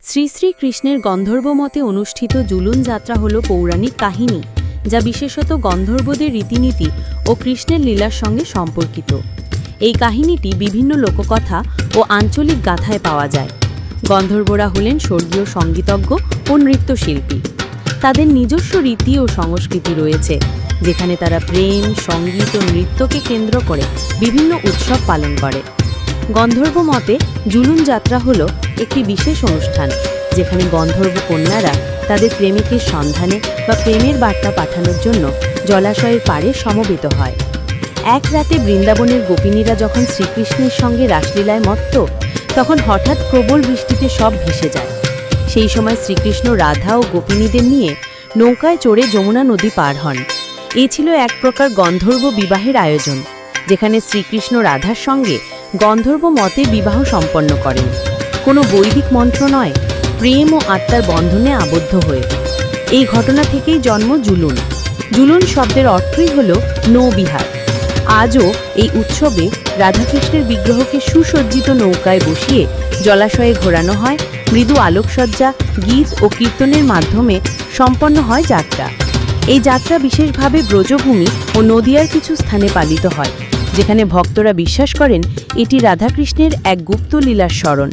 শ্রী শ্রী কৃষ্ণের গন্ধর্ব মতে অনুষ্ঠিত জুলুন যাত্রা হল পৌরাণিক কাহিনী, যা বিশেষত গন্ধর্বদের রীতিনীতি ও কৃষ্ণের লীলার সঙ্গে সম্পর্কিত। এই কাহিনীটি বিভিন্ন লোককথা ও আঞ্চলিক গাথায় পাওয়া যায়। গন্ধর্বরা হলেন স্বর্গীয় সঙ্গীতজ্ঞ ও নৃত্যশিল্পী। তাদের নিজস্ব রীতি ও সংস্কৃতি রয়েছে, যেখানে তারা প্রেম, সঙ্গীত ও নৃত্যকে কেন্দ্র করে বিভিন্ন উৎসব পালন করে। গন্ধর্ব মতে জুলুন যাত্রা হল একটি বিশেষ অনুষ্ঠান, যেখানে গন্ধর্ব কন্যারা তাদের প্রেমিকের সন্ধানে বা প্রেমের বার্তা পাঠানোর জন্য জলাশয়ের পাড়ে সমবেত হয়। এক রাতে বৃন্দাবনের গোপিনীরা যখন শ্রীকৃষ্ণের সঙ্গে রাসলীলায় মত্ত, তখন হঠাৎ প্রবল বৃষ্টিতে সব ভেসে যায়। সেই সময় শ্রীকৃষ্ণ রাধা ও গোপিনীদের নিয়ে নৌকায় চড়ে যমুনা নদী পার হন। এ ছিল এক প্রকার গন্ধর্ব বিবাহের আয়োজন, যেখানে শ্রীকৃষ্ণ রাধার সঙ্গে গন্ধর্ব মতে বিবাহ সম্পন্ন করেন, কোনো বৈদিক মন্ত্র নয়, প্রেম ও আত্মার বন্ধনে আবদ্ধ হয়ে। এই ঘটনা থেকেই জন্ম জুলুন। জুলুন শব্দের অর্থই হল নৌবিহার। আজও এই উৎসবে রাধাকৃষ্ণের বিগ্রহকে সুসজ্জিত নৌকায় বসিয়ে জলাশয়ে ঘোরানো হয়। মৃদু আলোকসজ্জা, গীত ও কীর্তনের মাধ্যমে সম্পন্ন হয় যাত্রা। এই যাত্রা বিশেষভাবে ব্রজভূমি ও নদিয়ার কিছু স্থানে পালিত হয়, যেখানে ভক্তরা বিশ্বাস করেন এটি রাধাকৃষ্ণের এক গুপ্ত লীলার স্মরণ।